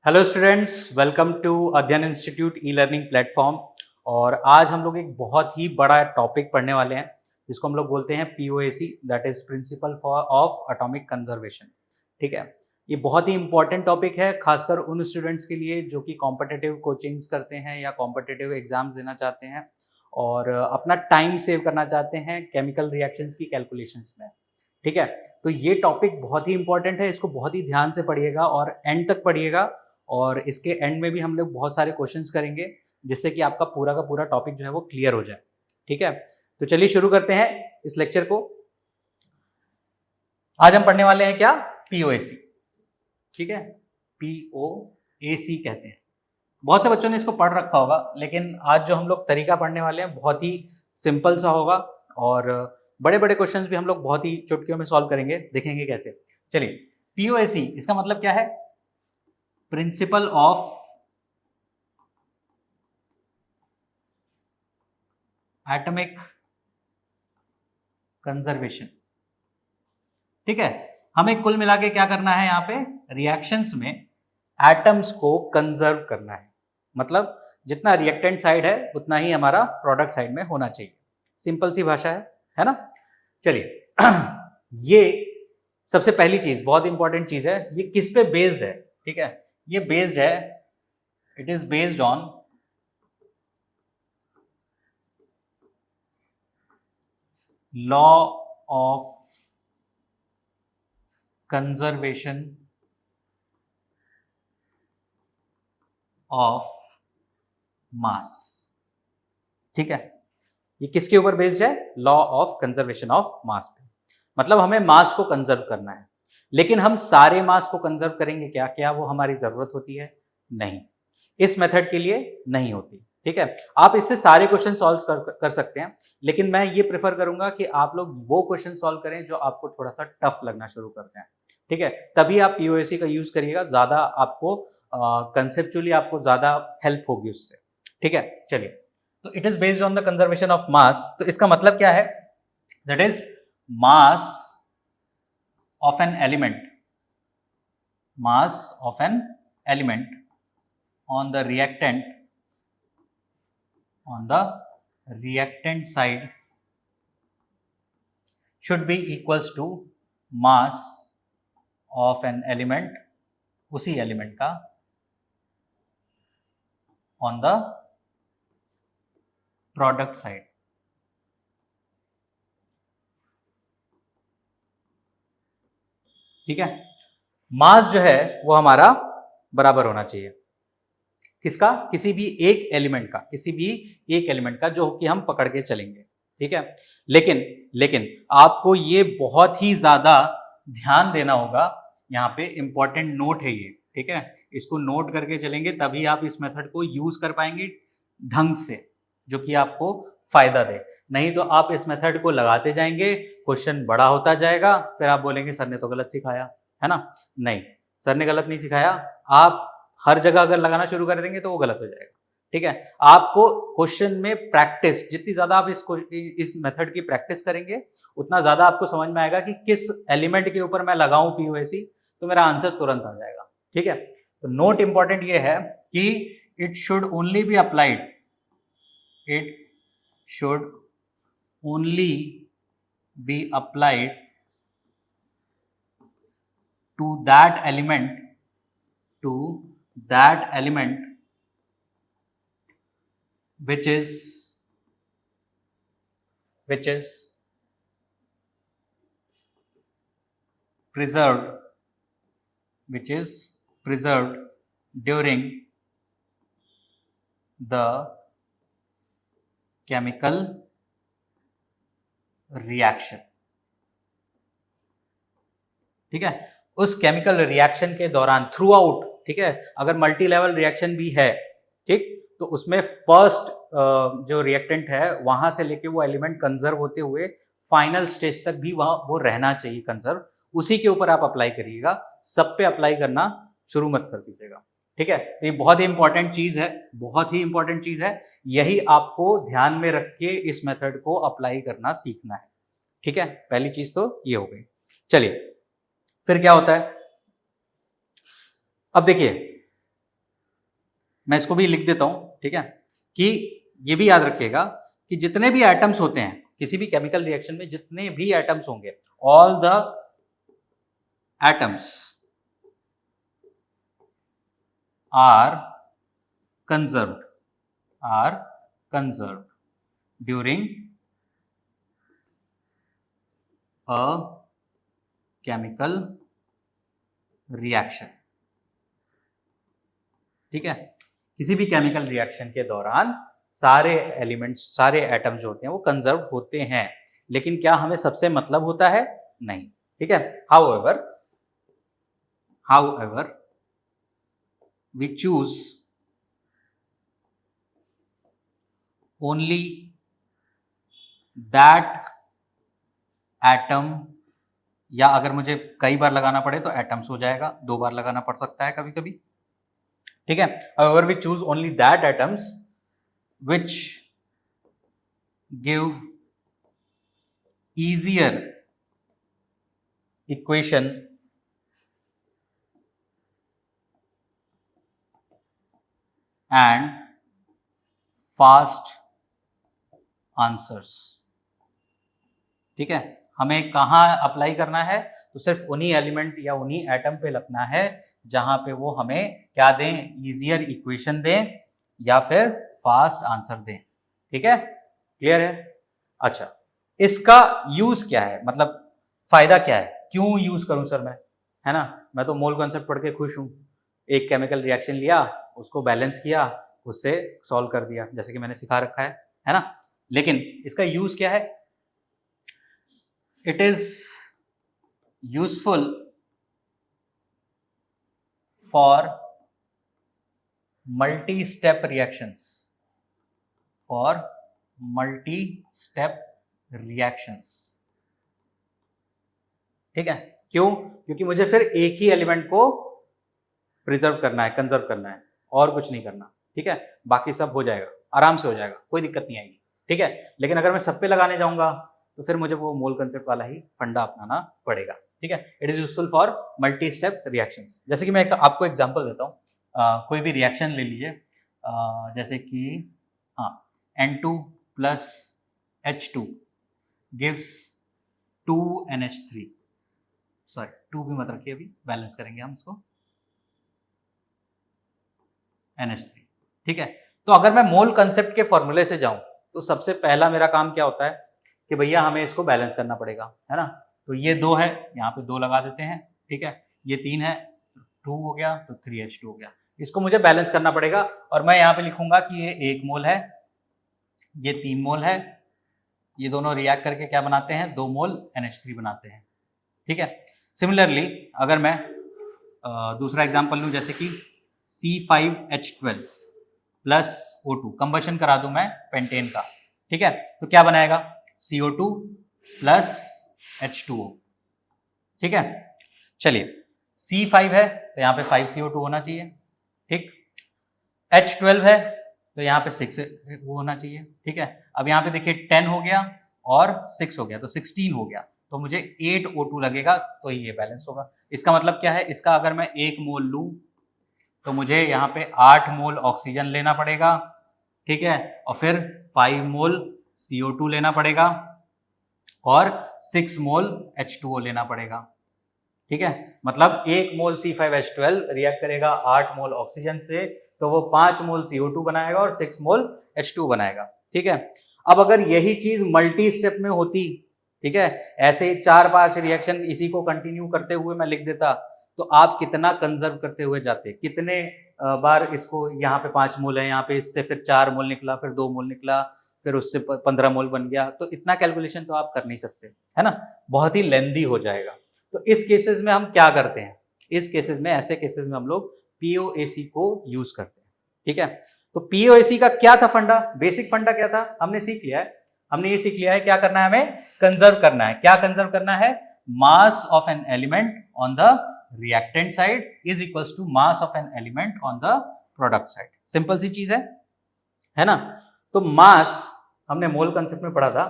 Hello students, welcome to अध्ययन institute e learning platform. और आज हम लोग एक बहुत ही बड़ा टॉपिक पढ़ने वाले हैं जिसको हम लोग बोलते हैं POAC, that is principle for of atomic conservation. ठीक है, ये बहुत ही इंपॉर्टेंट टॉपिक है, खासकर उन स्टूडेंट्स के लिए जो कि कॉम्पिटिटिव कोचिंग्स करते हैं या कॉम्पिटिटिव एग्जाम्स देना चाहते हैं और अपना टाइम सेव करना चाहते हैं केमिकल रिएक्शंस की कैलकुलेशंस में। ठीक है, तो ये टॉपिक बहुत ही इंपॉर्टेंट है, इसको बहुत ही ध्यान से पढ़िएगा और एंड तक पढ़िएगा। और इसके एंड में भी हम लोग बहुत सारे क्वेश्चंस करेंगे जिससे कि आपका पूरा का पूरा टॉपिक जो है वो क्लियर हो जाए। ठीक है, तो चलिए शुरू करते हैं इस लेक्चर को। आज हम पढ़ने वाले हैं क्या? पीओएसी। ठीक है, पीओएसी कहते हैं। बहुत से बच्चों ने इसको पढ़ रखा होगा, लेकिन आज जो हम लोग तरीका पढ़ने वाले हैं बहुत ही सिंपल सा होगा और बड़े बड़े क्वेश्चंस भी हम लोग बहुत ही चुटकियों में सॉल्व करेंगे, देखेंगे कैसे। चलिए, पीओएसी इसका मतलब क्या है? Principle of atomic conservation. ठीक है, हमें कुल मिला के क्या करना है? यहाँ पे रिएक्शंस में एटम्स को कंजर्व करना है। मतलब जितना रिएक्टेंट साइड है उतना ही हमारा प्रोडक्ट साइड में होना चाहिए। सिंपल सी भाषा है ना? चलिए ये सबसे पहली चीज, बहुत इंपॉर्टेंट चीज है, ये किस पे बेस्ड है? ठीक है, ये बेस्ड है, it is based on law of conservation of mass. ठीक है, ये किसके ऊपर बेस्ड है? Law of conservation of mass पे। मतलब हमें मास को कंजर्व करना है, लेकिन हम सारे मास को कंजर्व करेंगे क्या? क्या वो हमारी जरूरत होती है? नहीं, इस मेथड के लिए नहीं होती। ठीक है, आप इससे सारे क्वेश्चन सॉल्व कर सकते हैं, लेकिन मैं ये प्रेफर करूंगा कि आप लोग वो क्वेश्चन सॉल्व करें जो आपको थोड़ा सा टफ लगना शुरू करते हैं। ठीक है, तभी आप पीओएसी का यूज करिएगा, ज्यादा आपको कंसेप्चुअली आपको ज्यादा हेल्प होगी उससे। ठीक है, चलिए, तो it is based on the conservation of mass. तो इसका मतलब क्या है? That is mass of an element, mass of an element on the reactant side should be equals to mass of an element, उसी एलिमेंट का on the product side। ठीक है, मास जो है वो हमारा बराबर होना चाहिए किसका? किसी भी एक एलिमेंट का, किसी भी एक एलिमेंट का जो कि हम पकड़ के चलेंगे। ठीक है, लेकिन आपको ये बहुत ही ज्यादा ध्यान देना होगा, यहाँ पे इंपॉर्टेंट नोट है ये। ठीक है, इसको नोट करके चलेंगे तभी आप इस मेथड को यूज कर पाएंगे ढंग से, जो कि आपको फायदा दे। नहीं तो आप इस मेथड को लगाते जाएंगे, क्वेश्चन बड़ा होता जाएगा, फिर आप बोलेंगे सर ने तो गलत सिखाया, है ना? नहीं, सर ने गलत नहीं सिखाया। आप हर जगह अगर लगाना शुरू कर देंगे तो वो गलत हो जाएगा। ठीक है, आपको क्वेश्चन में प्रैक्टिस, जितनी ज्यादा आप इस मेथड की प्रैक्टिस करेंगे उतना ज्यादा आपको समझ में आएगा कि किस एलिमेंट के ऊपर मैं लगाऊं पीओएसी, तो मेरा आंसर तुरंत आ जाएगा। ठीक है, तो नोट इंपॉर्टेंट ये है कि it should only be applied, it should only be applied to that element which is preserved during the chemical reaction. ठीक है, उस केमिकल रिएक्शन के दौरान थ्रू आउट, ठीक है, अगर मल्टी लेवल रिएक्शन भी है, ठीक, तो उसमें फर्स्ट जो रिएक्टेंट है वहां से लेके वो एलिमेंट कंजर्व होते हुए फाइनल स्टेज तक भी वहां वो रहना चाहिए कंजर्व, उसी के ऊपर आप अप्लाई करिएगा। सब पे अप्लाई करना शुरू मत कर दीजिएगा। ठीक है, तो ये बहुत ही इंपॉर्टेंट चीज है, बहुत ही इंपॉर्टेंट चीज है। यही आपको ध्यान में रख के इस मेथड को अप्लाई करना सीखना है। ठीक है, पहली चीज तो ये हो गई। चलिए, फिर क्या होता है? अब देखिए, मैं इसको भी लिख देता हूं, ठीक है, कि ये भी याद रखिएगा कि जितने भी एटम्स होते हैं किसी भी केमिकल रिएक्शन में, जितने भी एटम्स होंगे, all the atoms are conserved during a chemical reaction. ठीक है, किसी भी केमिकल रिएक्शन के दौरान सारे एलिमेंट्स, सारे एटम्स जो होते हैं वो कंजर्व होते हैं, लेकिन क्या हमें सबसे मतलब होता है? नहीं। ठीक है, however we choose only that atom, या अगर मुझे कई बार लगाना पड़े तो एटम्स हो जाएगा, 2 बार लगाना पड़ सकता है कभी कभी। ठीक है, however we choose only that atoms which give easier equation and fast answers। ठीक है, हमें कहाँ अप्लाई करना है? तो सिर्फ उन्हीं एलिमेंट या उन्हीं एटम पे लगना है जहां पे वो हमें क्या दें? इजियर इक्वेशन दें या फिर फास्ट आंसर दें। ठीक है, क्लियर है? अच्छा, इसका यूज क्या है, मतलब फायदा क्या है? क्यों यूज करूं सर मैं, है ना? मैं तो मोल कॉन्सेप्ट पढ़ के खुश हूं। एक केमिकल रिएक्शन लिया, उसको बैलेंस किया, उससे सॉल्व कर दिया, जैसे कि मैंने सिखा रखा है ना? लेकिन इसका यूज क्या है? It is useful for multi-step reactions, ठीक है, क्यों? क्योंकि मुझे फिर एक ही एलिमेंट को प्रिजर्व करना है, कंजर्व करना है, और कुछ नहीं करना। ठीक है, बाकी सब हो जाएगा, आराम से हो जाएगा, कोई दिक्कत नहीं आएगी। ठीक है, लेकिन अगर मैं सब पे लगाने जाऊंगा तो फिर मुझे वो मोल कंसेप्ट वाला ही फंडा अपनाना पड़ेगा। ठीक है, it is useful for multi step reactions. जैसे कि मैं आपको एग्जांपल देता हूँ, कोई भी रिएक्शन ले लीजिए, जैसे कि N2 plus H2 gives 2NH3, sorry 2 भी मत रखिए, अभी बैलेंस करेंगे हम इसको, NH3। ठीक है, तो अगर मैं मोल कंसेप्ट के फॉर्मूले से जाऊं तो सबसे पहला मेरा काम क्या होता है कि भैया हमें इसको बैलेंस करना पड़ेगा, है ना? तो ये 2 है, यहाँ पे 2 लगा देते हैं। ठीक है, ये 3 है, 2 हो गया, तो 3H2 हो गया। इसको मुझे बैलेंस करना पड़ेगा, और मैं यहाँ पे लिखूंगा कि ये 1 मोल है, ये 3 मोल है, ये दोनों रिएक्ट करके क्या बनाते हैं? 2 मोल NH3 बनाते हैं। ठीक है, सिमिलरली अगर मैं दूसरा एग्जाम्पल लूँ, जैसे कि C5H12 प्लस O2, कंबशन करा दूं मैं पेंटेन का। ठीक है, तो क्या बनाएगा? CO2 plus H2O। ठीक है, चलिए C5 है तो यहाँ पे 5CO2 होना चाहिए। ठीक, H12 है तो यहाँ पे 6 वो होना चाहिए। ठीक है, अब यहाँ पे देखिए 10 हो गया और 6 हो गया, तो 16 हो गया, तो मुझे 8 O2 लगेगा, तो ये बैलेंस होगा। इसका मतलब क्या है? इसका अगर मैं 1 मोल लूं तो मुझे यहाँ पे 8 मोल ऑक्सीजन लेना पड़ेगा। ठीक है, और फिर 5 मोल CO2 लेना पड़ेगा और 6 मोल H2O लेना पड़ेगा। ठीक है, मतलब 1 मोल C5H12 रिएक्ट करेगा 8 मोल ऑक्सीजन से, तो वो 5 मोल CO2 बनाएगा और 6 मोल H2 बनाएगा। ठीक है, अब अगर यही चीज मल्टी स्टेप में होती, ठीक है, ऐसे 4-5 रिएक्शन इसी को कंटिन्यू करते हुए मैं लिख देता, तो आप कितना कंजर्व करते हुए जाते, कितने बार इसको, यहाँ पे 5 मोल है, यहाँ पे इससे फिर 4 मोल निकला, फिर 2 मोल निकला, फिर उससे 15 मोल बन गया, तो इतना कैलकुलेशन तो आप कर नहीं सकते, है ना? बहुत ही लेंदी हो जाएगा। तो इस केसेस में हम क्या करते हैं? इस केसेस में, ऐसे केसेस में हम लोग POAC को यूज करते हैं। ठीक है, तो POAC का क्या था फंडा? बेसिक फंडा क्या था? हमने सीख लिया है, हमने ये सीख लिया है क्या करना है हमें? कंजर्व करना है। क्या कंजर्व करना है? Mass of an element on the reactant side is equals to mass of an element on the product side. Simple सी चीज है ना? तो मास हमने मोल कंसेप्ट में पढ़ा था,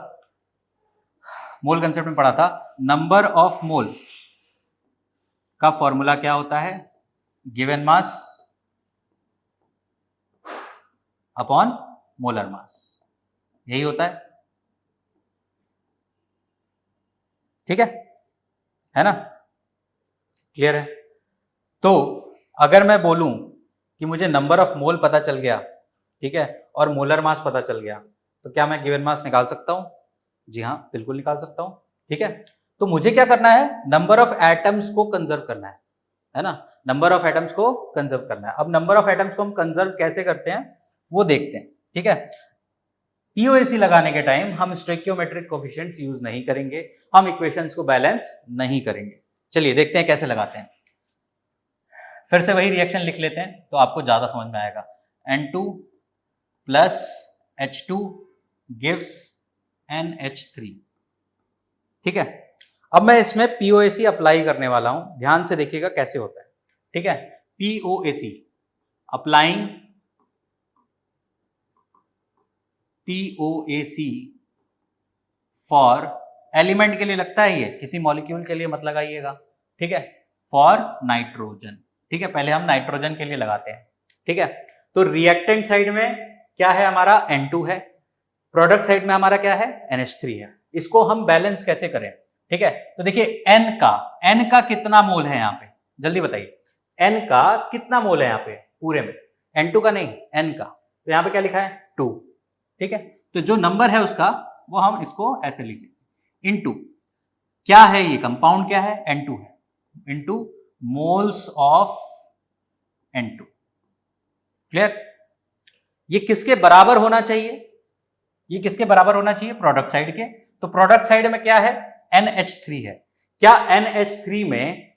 मोल कंसेप्ट में पढ़ा था, नंबर ऑफ मोल का फॉर्मूला क्या होता है? Given mass upon molar mass, यही होता है। ठीक है ना, क्लियर है। तो अगर मैं बोलूं कि मुझे नंबर ऑफ मोल पता चल गया, ठीक है, और मोलर मास पता चल गया, तो क्या मैं गिवन मास निकाल सकता हूं? जी हाँ, बिल्कुल निकाल सकता हूं। ठीक है, तो मुझे क्या करना है, नंबर ऑफ एटम्स को कंजर्व करना है ना, नंबर ऑफ एटम्स को कंजर्व करना है। अब नंबर ऑफ एटम्स को हम कंजर्व कैसे करते हैं वो देखते हैं। ठीक है, पीओएसी लगाने के टाइम हम स्टोइकियोमेट्रिक कोएफिशिएंट्स यूज नहीं करेंगे, हम इक्वेशंस को बैलेंस नहीं करेंगे। चलिए देखते हैं कैसे लगाते हैं। फिर से वही रिएक्शन लिख लेते हैं तो आपको ज्यादा समझ में आएगा। N2 plus H2 gives NH3। ठीक है, अब मैं इसमें पीओएसी अप्लाई करने वाला हूं, ध्यान से देखिएगा कैसे होता है। ठीक है, POAC applying POAC for element के लिए लगता है, ये किसी मॉलिक्यूल के लिए मत लगाइएगा। ठीक है, फॉर नाइट्रोजन। ठीक है, पहले हम नाइट्रोजन के लिए लगाते हैं। ठीक है, तो रिएक्टेंट साइड में क्या है हमारा, N2 है, प्रोडक्ट साइड में हमारा क्या है, NH3 है। इसको हम बैलेंस कैसे करें? ठीक है, तो देखिए N का कितना मोल है यहाँ पे, जल्दी बताइए, N का कितना मोल है यहाँ पे पूरे में, N2 का नहीं, N का, तो यहाँ पे क्या लिखा है 2। ठीक है, तो जो नंबर है उसका वो हम इसको ऐसे लिखेंगे, इनटू क्या है, ये कंपाउंड क्या है, N2 है, into moles of N2। Clear? ये किसके बराबर होना चाहिए, ये किसके बराबर होना चाहिए, प्रोडक्ट साइड के। तो प्रोडक्ट साइड में क्या है, NH3 है। क्या NH3 में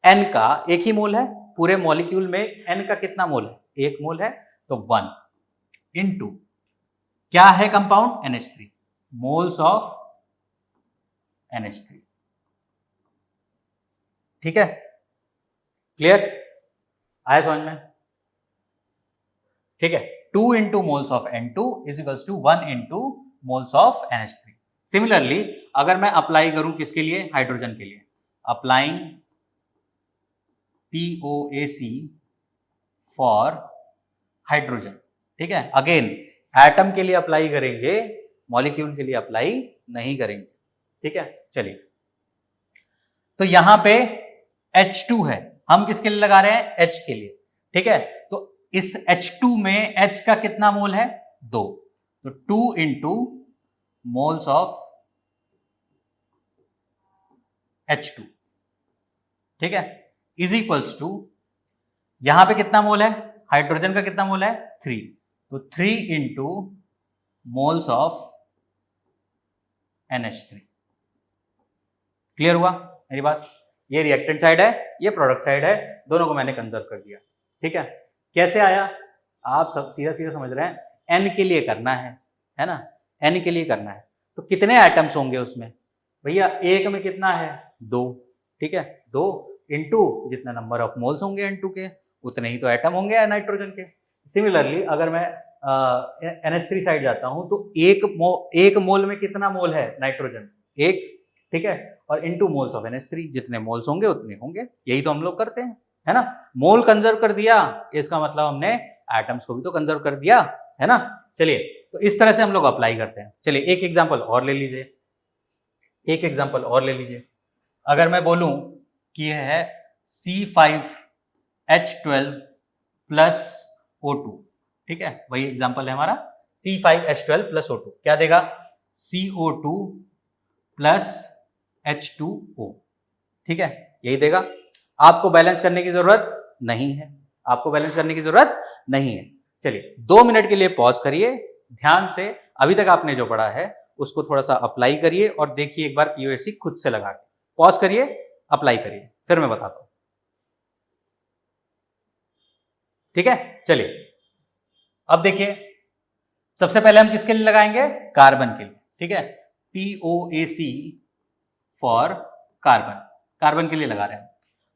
N का एक ही मोल है, पूरे मॉलिक्यूल में N का कितना मोल है, एक मोल है, तो 1 इनटू क्या है compound, NH3, moles of NH3। ठीक है, क्लियर, आया समझ में? ठीक है, 2 into moles of N2 is equals to 1 into moles of NH3। Similarly अगर मैं अप्लाई करूं किसके लिए, हाइड्रोजन के लिए, अप्लाइंग POAC फॉर हाइड्रोजन। ठीक है, अगेन एटम के लिए अप्लाई करेंगे, मॉलिक्यूल के लिए अप्लाई नहीं करेंगे। ठीक है, चलिए, तो यहां पे H2 है, हम किसके लिए लगा रहे हैं, H के लिए। ठीक है, तो इस H2 में H का कितना मोल है, 2, तो 2 इंटू मोल्स ऑफ H2। ठीक है, इज इक्वल्स टू यहां पे कितना मोल है, हाइड्रोजन का कितना मोल है, 3, तो 3 into moles of NH3। Clear हुआ मेरी बात? ये रिएक्टेंट साइड है, ये प्रोडक्ट साइड है, दोनों को मैंने कंजर्व कर दिया। ठीक है, कैसे आया, आप सब सीधा सीधा समझ रहे हैं, N के लिए करना है ना, N के लिए करना है, तो कितने एटम्स होंगे उसमें, भैया एक में कितना है, 2। ठीक है, 2 इंटू जितना नंबर ऑफ मोल्स होंगे N2 के, उतने ही तो एटम होंगे नाइट्रोजन के। सिमिलरली अगर मैं NH3 साइड जाता हूं तो एक मोल में कितना मोल है नाइट्रोजन, 1। ठीक है, और इनटू मोल्स ऑफ NH3, जितने मोल्स होंगे उतने होंगे, यही तो हम लोग करते हैं, है ना। मोल कंजर्व कर दिया, इसका मतलब हमने एटम्स को भी तो कंजर्व कर दिया, है ना। चलिए, तो इस तरह से हम लोग अप्लाई करते हैं। चलिए एक एग्जांपल और ले लीजिए, एक एग्जांपल और ले लीजिए। अगर मैं बोलूं कि यह है C5H12 प्लस O2, ठीक है, वही एग्जांपल है हमारा, C5H12 प्लस O2 क्या देगा, CO2 प्लस H2O। ठीक है, यही देगा। आपको बैलेंस करने की जरूरत नहीं है, आपको बैलेंस करने की जरूरत नहीं है। चलिए 2 मिनट के लिए पॉज करिए, ध्यान से अभी तक आपने जो पढ़ा है उसको थोड़ा सा अप्लाई करिए और देखिए एक बार पीओएसी खुद से लगा के। पॉज करिए, अप्लाई करिए, फिर मैं बताता हूं। ठीक है, चलिए अब देखिए, सबसे पहले हम किसके लिए लगाएंगे, कार्बन के लिए। ठीक है, पीओएसी फॉर कार्बन, कार्बन के लिए लगा रहे हैं।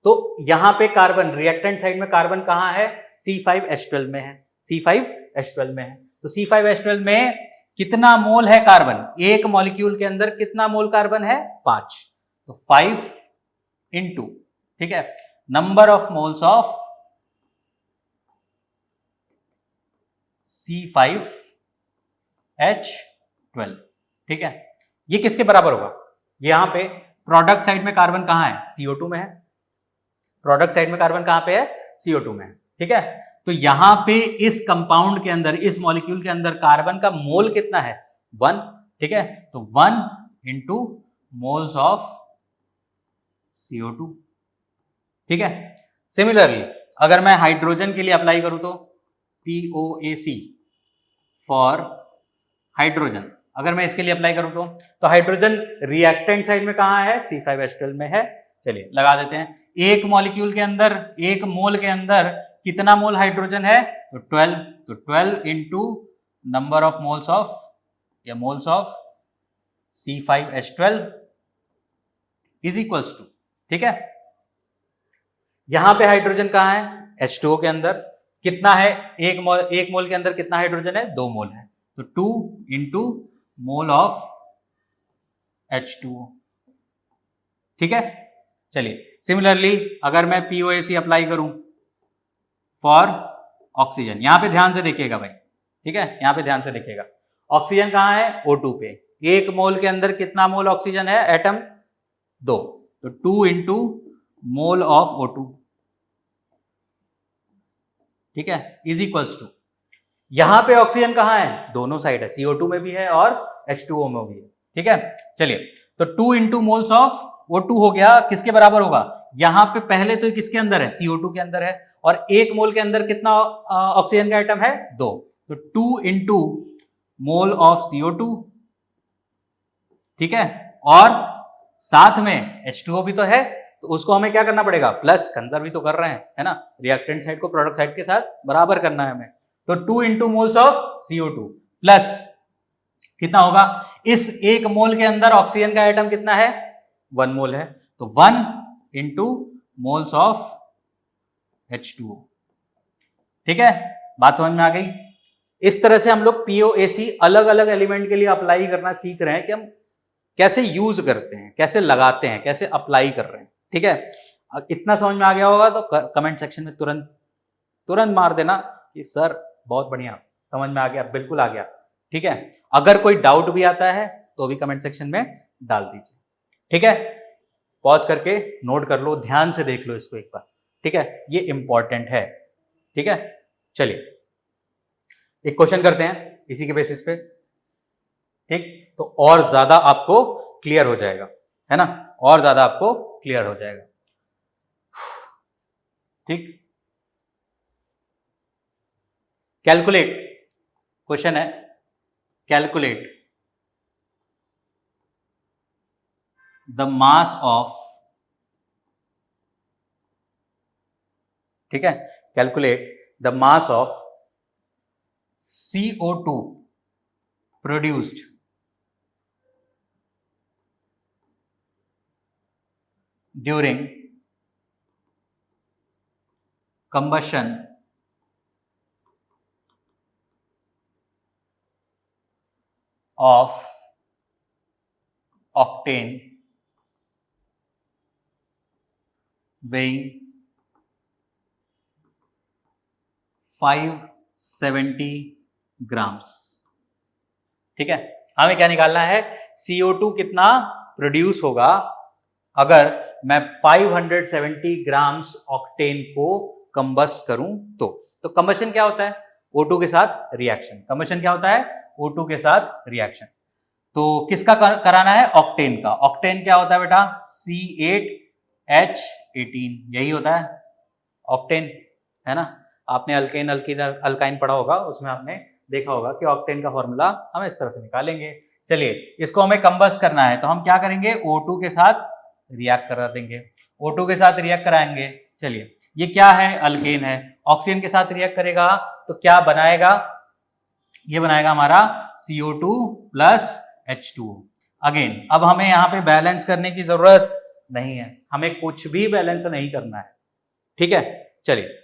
तो यहां पे कार्बन रिएक्टेंट साइड में कार्बन कहां है, C5H12 में है, C5H12 में है। तो C5H12 में कितना मोल है कार्बन, एक मॉलिक्यूल के अंदर कितना मोल कार्बन है, 5, तो 5 इंटू, ठीक है, number of moles of C5H12, ठीक है। ये किसके बराबर होगा? यहां पे प्रोडक्ट साइड में कार्बन कहां है? CO2 में है। प्रोडक्ट साइड में कार्बन कहां पे है? CO2 में है, ठीक है। तो यहां पे इस कंपाउंड के अंदर, इस मॉलिक्यूल के अंदर कार्बन का मोल कितना है? 1, ठीक है। तो 1 इंटू मोल्स ऑफ CO2, ठीक है। सिमिलरली अगर मैं हाइड्रोजन के लिए अप्लाई करूं तो POAC फॉर हाइड्रोजन, अगर मैं इसके लिए अप्लाई करूं तो हाइड्रोजन रिएक्टेंट साइड में कहां है? C5H12 में है। चलिए लगा देते हैं। एक मॉलिक्यूल के अंदर, एक मोल के अंदर कितना मोल हाइड्रोजन है? तो 12। तो 12 into number of moles of, या moles of C5H12 is equals to, ठीक है। यहां पे हाइड्रोजन कहां है? H2O के अंदर। कितना है? एक मोल के अंदर कितना हाइड्रोजन है? 2 मोल है। तो 2 इंटू मोल ऑफ H2O, ठीक है। चलिए सिमिलरली अगर मैं POAC अप्लाई करूं फॉर ऑक्सीजन, यहां पे ध्यान से देखिएगा भाई, ठीक है। यहां पे ध्यान से देखिएगा, ऑक्सीजन कहां है? O2 पे। एक मोल के अंदर कितना मोल ऑक्सीजन है? एटम 2। तो 2 इंटू मोल ऑफ O2, ठीक है, इज इक्वल्स टू, यहां पे ऑक्सीजन कहां है? दोनों साइड है, CO2 में भी है और H2O में भी है, ठीक है। चलिए तो 2 इंटू मोल्स ऑफ O2 हो गया, किसके बराबर होगा? यहां पे पहले तो किसके अंदर है? CO2 के अंदर है, और एक मोल के अंदर कितना ऑक्सीजन का आइटम है? 2। तो 2 इंटू मोल ऑफ CO2, ठीक है। और साथ में H2O भी तो है, तो उसको हमें क्या करना पड़ेगा? प्लस, कंजर्व भी तो कर रहे हैं, है ना। रिएक्टेंट साइड को प्रोडक्ट साइड के साथ बराबर करना है हमें। तो 2 into moles of CO2 plus कितना होगा? इस एक मोल के अंदर ऑक्सीजन का आइटम कितना है? 1 मोल है। तो 1 इंटू मोल्स ऑफ H2O, ठीक है। बात समझ में आ गई? इस तरह से हम लोग POAC अलग अलग एलिमेंट के लिए अप्लाई करना सीख रहे हैं कि हम कैसे यूज करते हैं, कैसे लगाते हैं, कैसे अप्लाई कर रहे हैं, ठीक है। इतना समझ में आ गया होगा तो कमेंट सेक्शन में तुरंत मार देना कि सर बहुत बढ़िया, समझ में आ गया, बिल्कुल आ गया, ठीक है। अगर कोई डाउट भी आता है तो भी कमेंट सेक्शन में डाल दीजिए, ठीक है। पॉज करके नोट कर लो, ध्यान से देख लो इसको एक बार, ठीक है। ये इंपॉर्टेंट है, ठीक है। चलिए एक क्वेश्चन करते हैं इसी के बेसिस पे, ठीक। तो और ज्यादा आपको क्लियर हो जाएगा, है ना, और ज्यादा आपको क्लियर हो जाएगा, ठीक। कैलकुलेट, क्वेश्चन है कैलकुलेट द मास ऑफ, ठीक है, calculate the mass of CO2 produced during combustion of octane weighing 570 grams, ठीक है। हमें क्या निकालना है? CO2 कितना प्रोड्यूस होगा अगर मैं 570 ग्राम्स ऑक्टेन को कंबस्ट करूं तो कंबशन क्या होता है? O2 के साथ रिएक्शन। कंबशन क्या होता है? O2 के साथ रिएक्शन। तो किसका कराना है? ऑक्टेन का। ऑक्टेन क्या होता है बेटा? C8H18, यही होता है ऑक्टेन, है ना। आपने अल्केन अल्काइन पढ़ा होगा, उसमें आपने देखा होगा कि ऑक्टेन का फॉर्मूला हम इस तरह से निकालेंगे। चलिए इसको हमें कंबस्ट करना है तो हम क्या करेंगे? O2 के साथ रिएक्ट करा देंगे, O2 के साथ रिएक्ट कराएंगे। चलिए ये क्या है? अल्केन है। ऑक्सीजन के साथ रिएक्ट करेगा तो क्या बनाएगा? ये बनाएगा हमारा CO2 प्लस H2O। अगेन अब हमें यहाँ पे बैलेंस करने की जरूरत नहीं है, हमें कुछ भी बैलेंस नहीं करना है, ठीक है। चलिए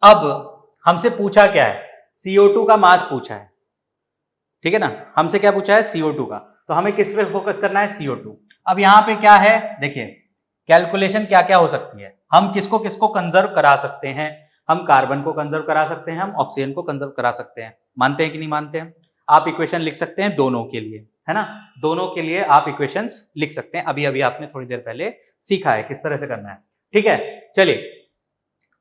अब हमसे पूछा क्या है? CO2 का मास पूछा है, ठीक है ना। हमसे क्या पूछा है? CO2 का। तो हमें किस पे फोकस करना है? CO2। अब यहां पे क्या है? देखिए कैलकुलेशन क्या क्या हो सकती है। हम किसको कंजर्व करा सकते हैं? हम कार्बन को कंजर्व करा सकते हैं, हम ऑक्सीजन को कंजर्व करा सकते हैं, मानते हैं कि नहीं मानते हैं? आप इक्वेशन लिख सकते हैं दोनों के लिए, है ना, दोनों के लिए आप इक्वेशंस लिख सकते हैं। अभी अभी आपने थोड़ी देर पहले सीखा है किस तरह से करना है, ठीक है। चलिए,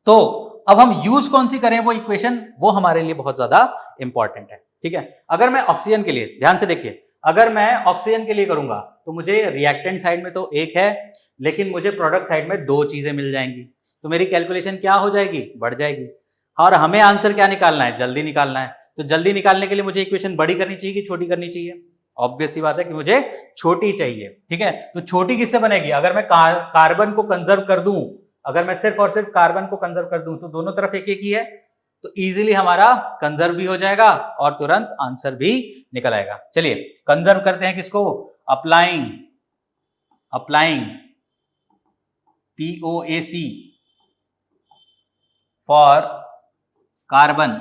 तो अब हम यूज कौन सी करें वो इक्वेशन, वो हमारे लिए बहुत ज्यादा इंपॉर्टेंट है, ठीक है। अगर मैं ऑक्सीजन के लिए, ध्यान से देखिए, अगर मैं ऑक्सीजन के लिए करूंगा तो मुझे रिएक्टेंट साइड में तो एक है, लेकिन मुझे प्रोडक्ट साइड में दो चीजें मिल जाएंगी, तो मेरी कैलकुलेशन क्या हो जाएगी, बढ़ जाएगी। और हमें आंसर क्या निकालना है, जल्दी निकालना है। तो जल्दी निकालने के लिए मुझे इक्वेशन बड़ी करनी चाहिए कि छोटी करनी चाहिए? ऑब्वियस सी बात है कि मुझे छोटी चाहिए, ठीक है। तो छोटी किससे बनेगी? अगर मैं कार्बन को कंजर्व कर दूं, अगर मैं सिर्फ और सिर्फ कार्बन को कंजर्व कर दूं, तो दोनों तरफ एक एक ही है, तो इजीली हमारा कंजर्व भी हो जाएगा और तुरंत आंसर भी निकल आएगा। चलिए कंजर्व करते हैं किसको? अप्लाइंग POAC फॉर कार्बन,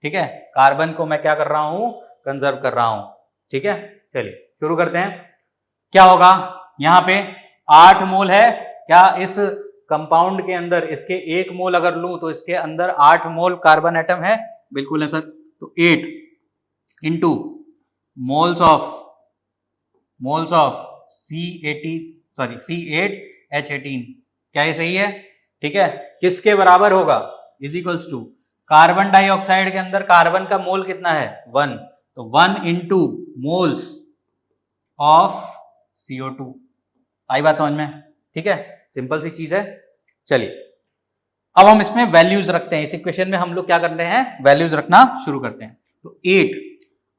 ठीक है। कार्बन को मैं क्या कर रहा हूं? कंजर्व कर रहा हूं, ठीक है। चलिए शुरू करते हैं। क्या होगा यहां पे? 8 मोल है क्या इस कंपाउंड के अंदर? इसके 1 मोल अगर लूं तो इसके अंदर 8 मोल कार्बन एटम है, बिल्कुल है सर। तो 8 इंटू मोल्स ऑफ C8H18, क्या ये सही है? ठीक है, किसके बराबर होगा? Is equals to carbon dioxide के अंदर कार्बन का मोल कितना है? 1, तो 1 इंटू मोल्स ऑफ CO2। आई बात समझ में? ठीक है, सिंपल सी चीज है। चलिए अब हम इसमें वैल्यूज रखते हैं, इस इक्वेशन में हम लोग क्या करते हैं? वैल्यूज रखना शुरू करते हैं। तो 8,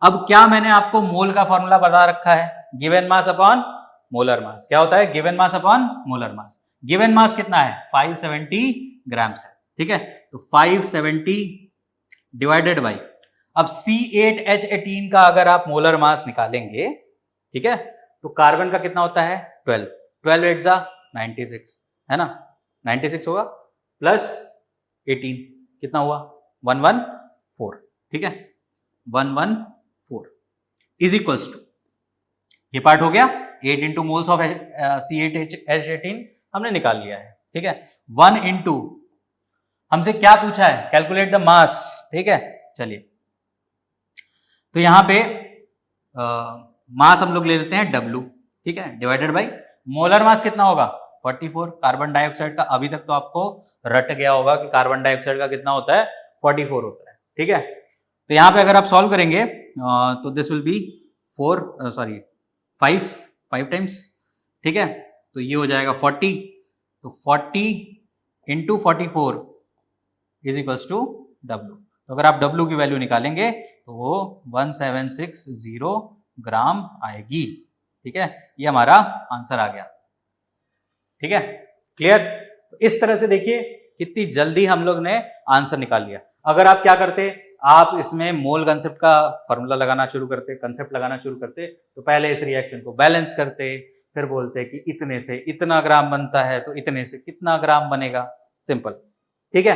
अब क्या मैंने आपको मोल का फॉर्मूला बता रखा है? Given mass upon molar mass. क्या होता है? Given mass upon molar mass. Given mass कितना है? 570 ग्राम्स है, ठीक है। तो 570 डिवाइडेड बाई, अब C8H18 का अगर आप मोलर मास निकालेंगे, ठीक है, तो कार्बन का कितना होता है? 12 8 जा 96, है ना, 96 होगा प्लस 18 कितना हुआ? 114, ठीक है, 114 इज इक्वल्स टू, ये पार्ट हो गया, 8 इंटू मोल्स ऑफ C8H18 हमने निकाल लिया है, ठीक है। 1 इंटू, हमसे क्या पूछा है? कैलकुलेट द मास, ठीक है। चलिए तो यहां पे मास हम लोग ले लेते हैं W, ठीक है, डिवाइडेड बाई मोलर मास कितना होगा? 44। कार्बन डाइऑक्साइड का अभी तक तो आपको रट गया होगा कि कार्बन डाइऑक्साइड का कितना होता है? 44 होता है, ठीक है। तो यहां पे अगर आप सॉल्व करेंगे तो दिस विल बी 5 टाइम्स, ठीक है, तो ये हो जाएगा 40। तो 40 into 44 is equals to W। तो अगर आप W की वैल्यू निकालेंगे तो वो 1760 ग्राम आएगी, ठीक है। ये हमारा आंसर आ गया, ठीक है, क्लियर। इस तरह से देखिए कितनी जल्दी हम लोग ने आंसर निकाल लिया। अगर आप क्या करते, आप इसमें मोल कंसेप्ट का फॉर्मूला लगाना शुरू करते, कंसेप्ट लगाना शुरू करते, तो पहले इस रिएक्शन को बैलेंस करते, फिर बोलते कि इतने से इतना ग्राम बनता है तो इतने से कितना ग्राम बनेगा, सिंपल, ठीक है,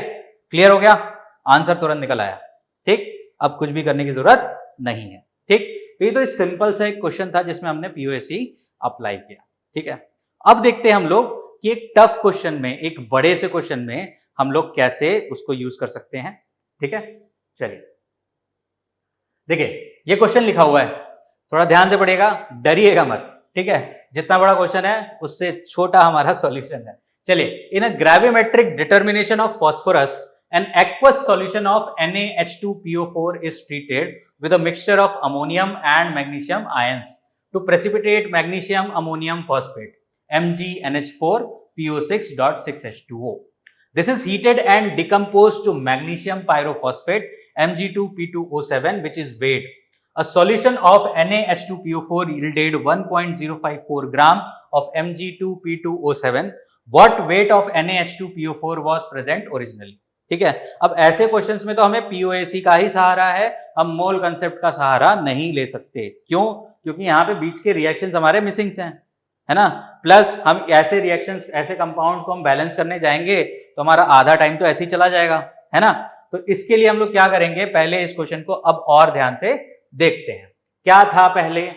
क्लियर हो गया, आंसर तुरंत निकल आया, ठीक। अब कुछ भी करने की जरूरत नहीं है, ठीक। तो ये तो सिंपल सा एक क्वेश्चन था जिसमें हमने POAC अप्लाई किया, ठीक है। अब देखते हैं हम लोग कि एक टफ क्वेश्चन में, एक बड़े से क्वेश्चन में हम लोग कैसे उसको यूज कर सकते हैं, ठीक है। चलिए देखिए ये क्वेश्चन लिखा हुआ है, थोड़ा ध्यान से पढ़िएगा, डरिएगा मत, ठीक है। जितना बड़ा क्वेश्चन है उससे छोटा हमारा सॉल्यूशन है। चलिए, in a gravimetric determination of phosphorus an aqueous solution of NaH2PO4 is treated with a mixture of ammonium and magnesium ions to precipitate magnesium ammonium phosphate MgNH4PO6.6H2O. This is heated and decomposed to magnesium pyrophosphate Mg2P2O7, which is weighed. A solution of NaH2PO4 yielded 1.054 gram of Mg2P2O7. What weight of NaH2PO4 was present originally? ठीक है। अब ऐसे questions में तो हमें POAC का ही सहारा है, हम मोल कंसेप्ट का सहारा नहीं ले सकते। क्यों? क्योंकि यहाँ पे बीच के रिएक्शंस हमारे मिसिंग हैं, है ना। प्लस हम ऐसे रिएक्शंस, ऐसे कंपाउंड्स को हम बैलेंस करने जाएंगे तो हमारा आधा टाइम तो ऐसे ही चला जाएगा, है ना। तो इसके लिए हम लोग क्या करेंगे, पहले इस क्वेश्चन को अब और ध्यान से देखते हैं। क्या था पहले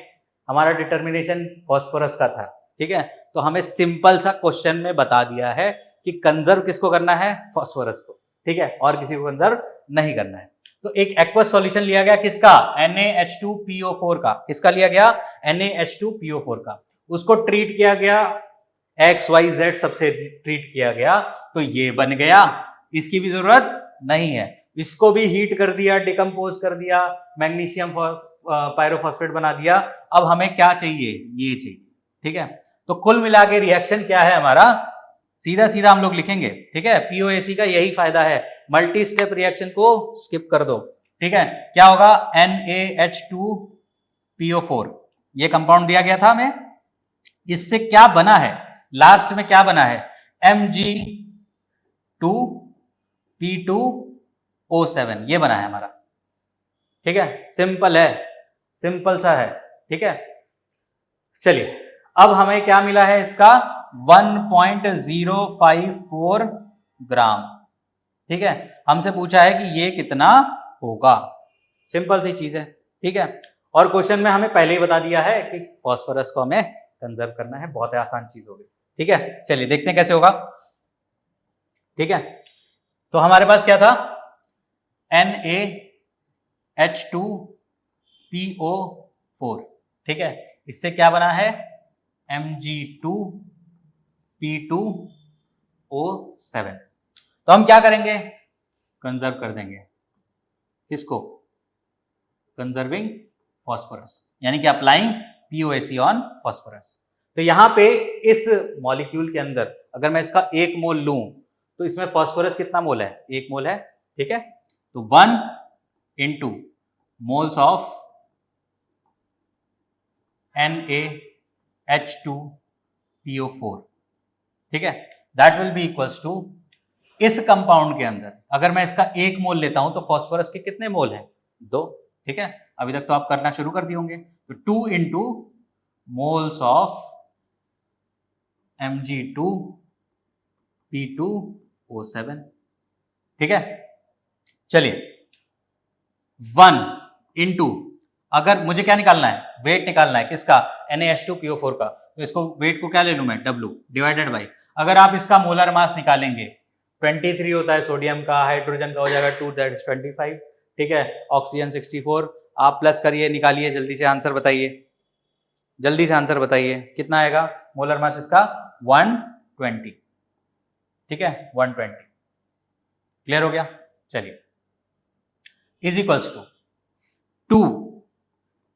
हमारा डिटर्मिनेशन? फास्फोरस का था, ठीक है। तो हमें सिंपल सा क्वेश्चन में बता दिया है कि कंजर्व किसको करना है? फास्फोरस को, ठीक है, और किसी को कंजर्व नहीं करना है। तो एक एक्वस सॉल्यूशन लिया गया किसका, NaH2PO4 का, किसका लिया गया, NaH2PO4 का, उसको ट्रीट किया गया, XYZ सबसे ट्रीट किया गया, तो ये बन गया, इसकी भी जरूरत नहीं है, इसको भी हीट कर दिया, डिकम्पोज कर दिया, मैग्नीशियम पायरोफॉस्फेट बना दिया, अब हमें क्या चाहिए, ये चाहिए, ठीक है। तो कुल मिला के रिएक्शन क्या है हमारा, सीधा सीधा हम लोग लिखेंगे, ठीक है, POAC का यही फायदा है, मल्टी स्टेप रिएक्शन को स्किप कर दो, ठीक है। क्या होगा, NaH2PO4, ये कंपाउंड दिया गया था हमें, इससे क्या बना है, लास्ट में क्या बना है, Mg2P2O7, ये बना है हमारा, ठीक है, सिंपल है, सिंपल सा है, ठीक है। चलिए अब हमें क्या मिला है इसका, 1.054 ग्राम, ठीक है, हमसे पूछा है कि ये कितना होगा, सिंपल सी चीज है, ठीक है। और क्वेश्चन में हमें पहले ही बता दिया है कि फास्फोरस को हमें कंजर्व करना है, बहुत आसान चीज होगी, ठीक है। चलिए देखते हैं कैसे होगा, ठीक है। तो हमारे पास क्या था, NaH2PO4, ठीक है, इससे क्या बना है, Mg2P2O7, तो हम क्या करेंगे, कंजर्व कर देंगे, किसको, कंजर्विंग फास्फोरस, यानी कि अप्लाइंग POAC ऑन फास्फोरस। तो यहां पे इस मॉलिक्यूल के अंदर अगर मैं इसका 1 मोल लूं तो इसमें फास्फोरस कितना मोल है, 1 मोल है, ठीक है। तो 1 into मोल्स ऑफ NaH2PO4, ठीक है, that will be equals to, इस कंपाउंड के अंदर अगर मैं इसका 1 मोल लेता हूं तो फास्फोरस के कितने मोल हैं, 2, ठीक है। अभी तक तो आप करना शुरू कर दिए होंगे, तो 2 into मोल्स ऑफ Mg2P2O7, ठीक है। चलिए 1 into, अगर मुझे क्या निकालना है, वेट निकालना है किसका, NaH2PO4 का, तो इसको वेट को क्या ले लूं मैं, W डिवाइडेड बाई, अगर आप इसका मोलर मास निकालेंगे 23 होता है सोडियम का, हाइड्रोजन का हो जाएगा 2, दैट इज 25, ठीक है, ऑक्सीजन 64, आप प्लस करिए, निकालिए, जल्दी से आंसर बताइए, जल्दी से आंसर बताइए, कितना आएगा मोलर मास इसका, 120, ठीक है, 120, क्लियर हो गया। चलिए इज इक्वल्स टू 2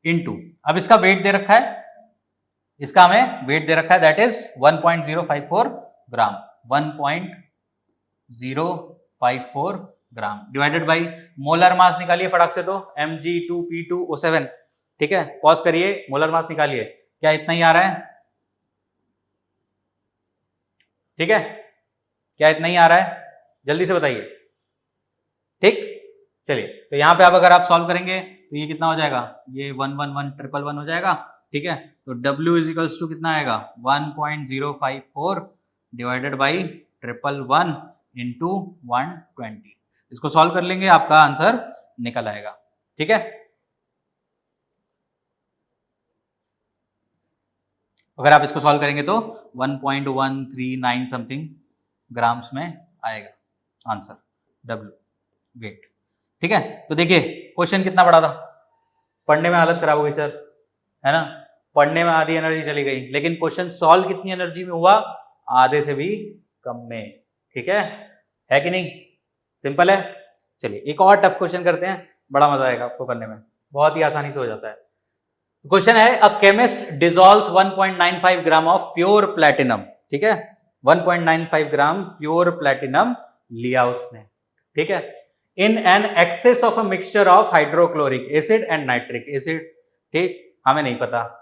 into, अब इसका वेट दे रखा है, इसका हमें वेट दे रखा है, that is 1.054 gram, 1.054 gram divided by molar mass निकालिए फटाक से, तो Mg2P2O7, ठीक है, पॉज करिए, मोलर मास निकालिए, क्या इतना ही आ रहा है, ठीक है, क्या इतना ही आ रहा है, जल्दी से बताइए, ठीक। चलिए तो यहां पे अब अगर आप सॉल्व करेंगे तो ये कितना हो जाएगा, ये 111 हो जाएगा, ठीक है। तो W इज इक्वल्स टू कितना आएगा, 1.054 डिवाइडेड बाई 111 इंटू 120, इसको सॉल्व कर लेंगे, आपका आंसर निकल आएगा, ठीक है। अगर आप इसको सॉल्व करेंगे तो 1.139 समथिंग ग्राम्स में आएगा आंसर, W वेट, ठीक है। तो देखिए क्वेश्चन कितना बड़ा था, पढ़ने में हालत खराब हो गई सर, है ना, पढ़ने में आधी एनर्जी चली गई, लेकिन क्वेश्चन सॉल्व कितनी एनर्जी में हुआ, आधे से भी कम में, ठीक है कि नहीं, सिंपल है। चलिए एक और टफ क्वेश्चन करते हैं, बड़ा मजा आएगा आपको करने में, बहुत ही आसानी से हो जाता है। क्वेश्चन है, a chemist dissolves 1.95 gram of pure platinum, ठीक है, 1.95 ग्राम प्योर प्लैटिनम लिया उसने, ठीक है, in an excess of a mixture of hydrochloric acid and nitric acid, ठीक, हमें नहीं पता,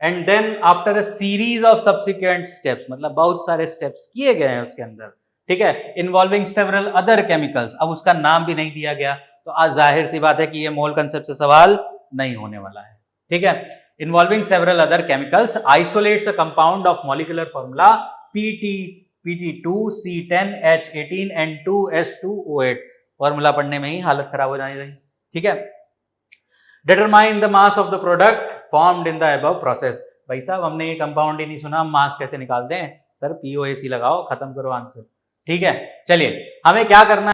and then after a series of subsequent steps, मतलब बहुत सारे स्टेप्स किए गए हैं उसके अंदर, ठीक है, इन्वॉल्विंग सेवरल अदर केमिकल्स, अब उसका नाम भी नहीं दिया गया, तो आज जाहिर सी बात है कि ये मोल कंसेप्ट से सवाल नहीं होने वाला है, ठीक है। Involving several other chemicals isolates a compound of molecular formula PT2C10H18 and 2S2O8, formula पढ़ने में ही हालत खराब हो जानी रही, ठीक है। Determine the mass of the product formed in the above process, भाई साहब हमने ये कंपाउंड ही नहीं सुना, मास कैसे निकालते हैं सर, POAC लगाओ, खत्म करो आंसर, ठीक है। चलिए हमें क्या करना है,